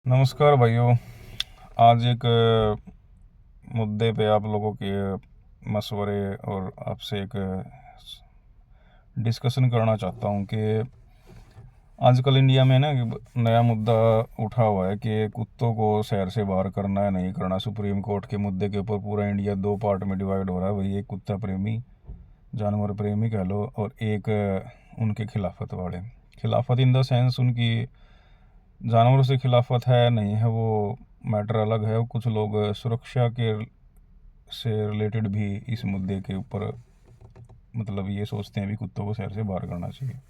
नमस्कार भाइयों। आज एक मुद्दे पे आप लोगों के मशवरे और आपसे एक डिस्कशन करना चाहता हूँ कि आजकल इंडिया में ना एक नया मुद्दा उठा हुआ है कि कुत्तों को शहर से बाहर करना है नहीं करना। सुप्रीम कोर्ट के मुद्दे के ऊपर पूरा इंडिया दो पार्ट में डिवाइड हो रहा है भाई। एक कुत्ता प्रेमी, जानवर प्रेमी कह लो, और एक उनके खिलाफत वाले। खिलाफत इन द सेंस उनकी जानवरों से खिलाफत है नहीं है वो मैटर अलग है। कुछ लोग सुरक्षा के से रिलेटेड भी इस मुद्दे के ऊपर मतलब ये सोचते हैं भी कुत्तों को शहर से बाहर करना चाहिए।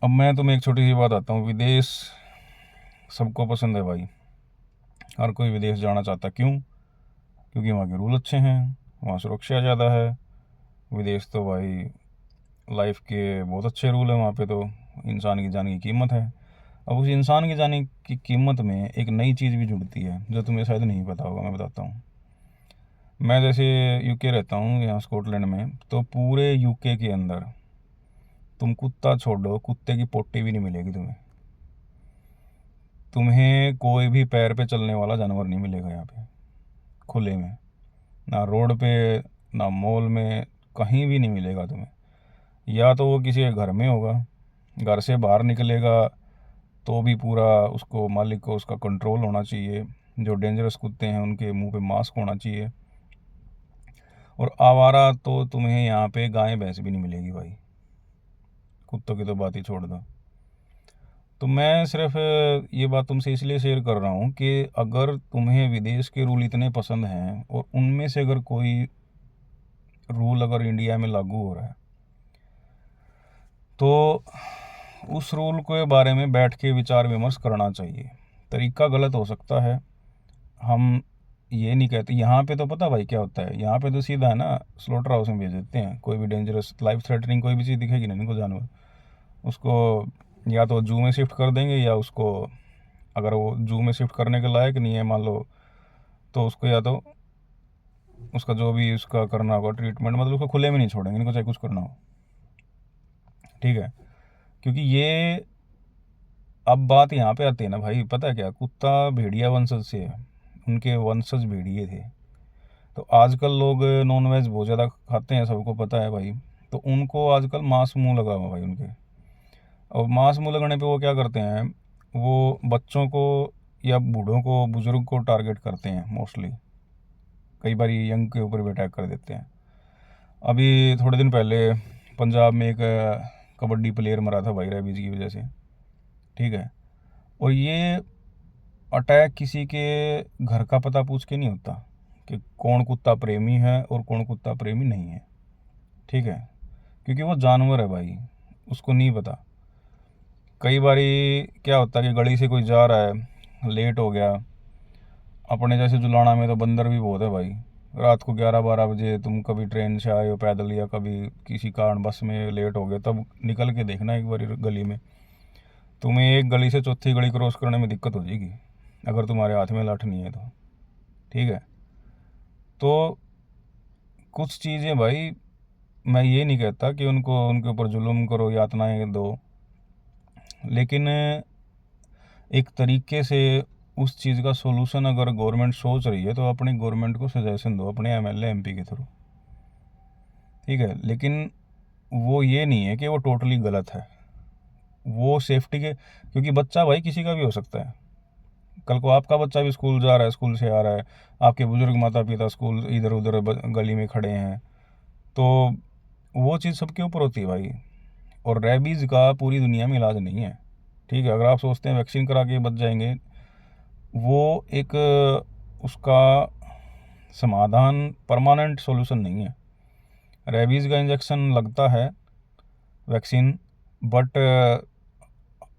अब मैं तुम्हें एक छोटी सी बात आता हूँ। विदेश सबको पसंद है भाई, हर कोई विदेश जाना चाहता। क्यों? क्योंकि वहाँ के रूल अच्छे हैं, वहाँ सुरक्षा ज़्यादा है। विदेश तो भाई लाइफ के बहुत अच्छे रूल हैं, वहाँ पे तो इंसान की जान की कीमत है। अब उस इंसान की जान की कीमत में एक नई चीज़ भी जुड़ती है जो तुम्हें शायद नहीं पता होगा। मैं बताता हूँ। मैं जैसे यूके रहता हूँ, यहाँ स्कॉटलैंड में, तो पूरे यूके के अंदर तुम कुत्ता छोड़ो, कुत्ते की पोटी भी नहीं मिलेगी तुम्हें। तुम्हें कोई भी पैर पे चलने वाला जानवर नहीं मिलेगा यहाँ पे खुले में, ना रोड पे, ना मॉल में, कहीं भी नहीं मिलेगा तुम्हें। या तो वो किसी के घर में होगा, घर से बाहर निकलेगा तो भी पूरा उसको मालिक को उसका कंट्रोल होना चाहिए। जो डेंजरस कुत्ते हैं उनके मुंह पे मास्क होना चाहिए। और आवारा तो तुम्हें यहाँ पे गाय भैंस भी नहीं मिलेगी भाई, कुत्तों की तो बात ही छोड़ दो। तो मैं सिर्फ ये बात तुमसे इसलिए शेयर कर रहा हूँ कि अगर तुम्हें विदेश के रूल इतने पसंद हैं और उनमें से अगर कोई रूल अगर इंडिया में लागू हो रहा है तो उस रूल के बारे में बैठ के विचार विमर्श करना चाहिए। तरीका गलत हो सकता है, हम ये नहीं कहते। यहाँ पे तो पता भाई क्या होता है, यहाँ पे तो सीधा है ना स्लॉटर हाउस में भेज देते हैं। कोई भी डेंजरस लाइफ थ्रेटनिंग कोई भी चीज़ दिखेगी ना इनको, जानवर, उसको या तो जू में शिफ्ट कर देंगे, या उसको अगर वो जू में शिफ्ट करने के लायक नहीं है मान लो, तो उसको या तो उसका जो भी उसका करना होगा ट्रीटमेंट, मतलब उसको खुले में नहीं छोड़ेंगे इनको, चाहे कुछ करना हो। ठीक है? क्योंकि ये अब बात यहाँ पे आती है ना भाई, पता है क्या, कुत्ता भेड़िया वंशज से है, उनके वंशज भेड़िए थे। तो आजकल लोग नॉन वेज बहुत ज़्यादा खाते हैं, सबको पता है भाई। तो उनको आजकल मांस मुंह लगा हुआ भाई उनके। और मांस मुंह लगने पे वो क्या करते हैं, वो बच्चों को या बूढ़ों को, बुजुर्ग को टारगेट करते हैं मोस्टली। कई बार यंग के ऊपर भी अटैक कर देते हैं। अभी थोड़े दिन पहले पंजाब में एक कबड्डी प्लेयर मरा था भाई रेबीज की वजह से। ठीक है? और ये अटैक किसी के घर का पता पूछ के नहीं होता कि कौन कुत्ता प्रेमी है और कौन कुत्ता प्रेमी नहीं है। ठीक है? क्योंकि वो जानवर है भाई, उसको नहीं पता। कई बारी क्या होता है कि गली से कोई जा रहा है, लेट हो गया। अपने जैसे जुलाना में तो बंदर भी बहुत है भाई। रात को 11-12 बजे तुम कभी ट्रेन से आए हो पैदल, या कभी किसी कारण बस में लेट हो गए, तब निकल के देखना एक बार गली में, तुम्हें एक गली से चौथी गली क्रॉस करने में दिक्कत हो जाएगी अगर तुम्हारे हाथ में लाठ नहीं है तो। ठीक है? तो कुछ चीज़ें भाई, मैं ये नहीं कहता कि उनको उनके ऊपर जुल्म करो, यातनाएं दो, लेकिन एक तरीके से उस चीज़ का सोल्यूशन अगर गवर्नमेंट सोच रही है तो अपनी गवर्नमेंट को सजेशन दो अपने एमएलए एमपी के थ्रू। ठीक है? लेकिन वो ये नहीं है कि वो टोटली गलत है। वो सेफ्टी के, क्योंकि बच्चा भाई किसी का भी हो सकता है। कल को आपका बच्चा भी स्कूल जा रहा है, स्कूल से आ रहा है, आपके बुजुर्ग माता पिता स्कूल इधर उधर गली में खड़े हैं, तो वो चीज़ सबके ऊपर होती है भाई। और रेबीज़ का पूरी दुनिया में इलाज नहीं है। ठीक है? अगर आप सोचते हैं वैक्सीन करा के बच जाएंगे, वो एक उसका समाधान परमानेंट सॉल्यूशन नहीं है। रेबीज़ का इंजेक्शन लगता है, वैक्सीन, बट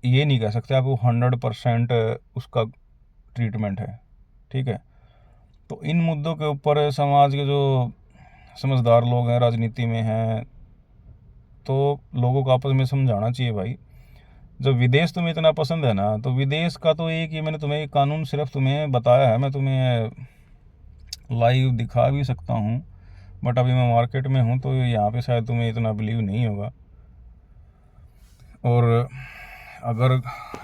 ये नहीं कह सकते आप वो 100% उसका ट्रीटमेंट है। ठीक है? तो इन मुद्दों के ऊपर समाज के जो समझदार लोग हैं, राजनीति में हैं, तो लोगों को आपस में समझाना चाहिए भाई। जब विदेश तुम्हें इतना पसंद है ना, तो विदेश का तो एक ही मैंने तुम्हें कानून सिर्फ तुम्हें बताया है, मैं तुम्हें लाइव दिखा भी सकता हूँ, बट अभी मैं मार्केट में हूँ तो यहाँ पे शायद तुम्हें इतना बिलीव नहीं होगा। और अगर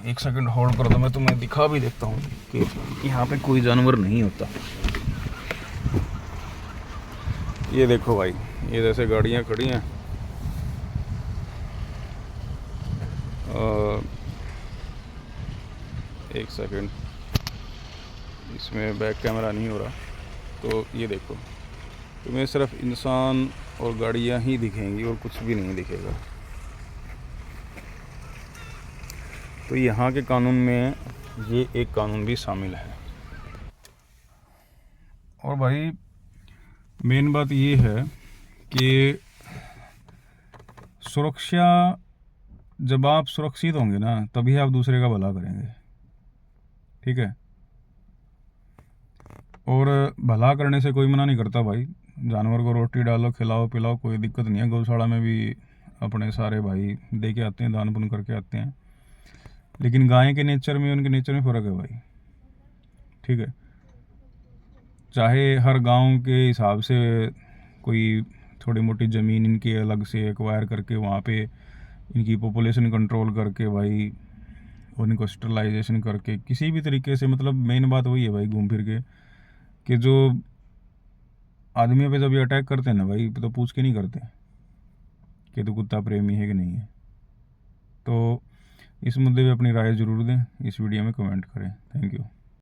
एक सेकंड होल्ड कर दो, मैं तुम्हें दिखा भी देता हूँ कि यहाँ पे कोई जानवर नहीं होता। ये देखो भाई, ये जैसे गाड़ियाँ खड़ी हैं, एक सेकंड, इसमें बैक कैमरा नहीं हो रहा, तो ये देखो, तुम्हें सिर्फ इंसान और गाड़ियाँ ही दिखेंगी और कुछ भी नहीं दिखेगा। तो यहाँ के कानून में ये एक कानून भी शामिल है। और भाई मेन बात ये है कि सुरक्षा, जब आप सुरक्षित होंगे ना तभी आप दूसरे का भला करेंगे, ठीक है। और भला करने से कोई मना नहीं करता भाई, जानवर को रोटी डालो, खिलाओ पिलाओ, कोई दिक्कत नहीं है। गौशाला में भी अपने सारे भाई दे के आते हैं, दान पुण्य करके आते हैं। लेकिन गाय के नेचर में, उनके नेचर में फ़र्क है भाई, ठीक है। चाहे हर गांव के हिसाब से कोई थोड़ी मोटी ज़मीन इनकी अलग से एक्वायर करके वहाँ पे इनकी पॉपुलेशन कंट्रोल करके भाई, और इनको स्टरलाइजेशन करके किसी भी तरीके से, मतलब मेन बात वही है भाई घूम फिर के, कि जो आदमियों पे जब ये अटैक करते हैं ना भाई, तो पूछ के नहीं करते कि तू कुत्ता प्रेमी है कि नहीं है। तो इस मुद्दे पे अपनी राय ज़रूर दें, इस वीडियो में कमेंट करें। Thank you.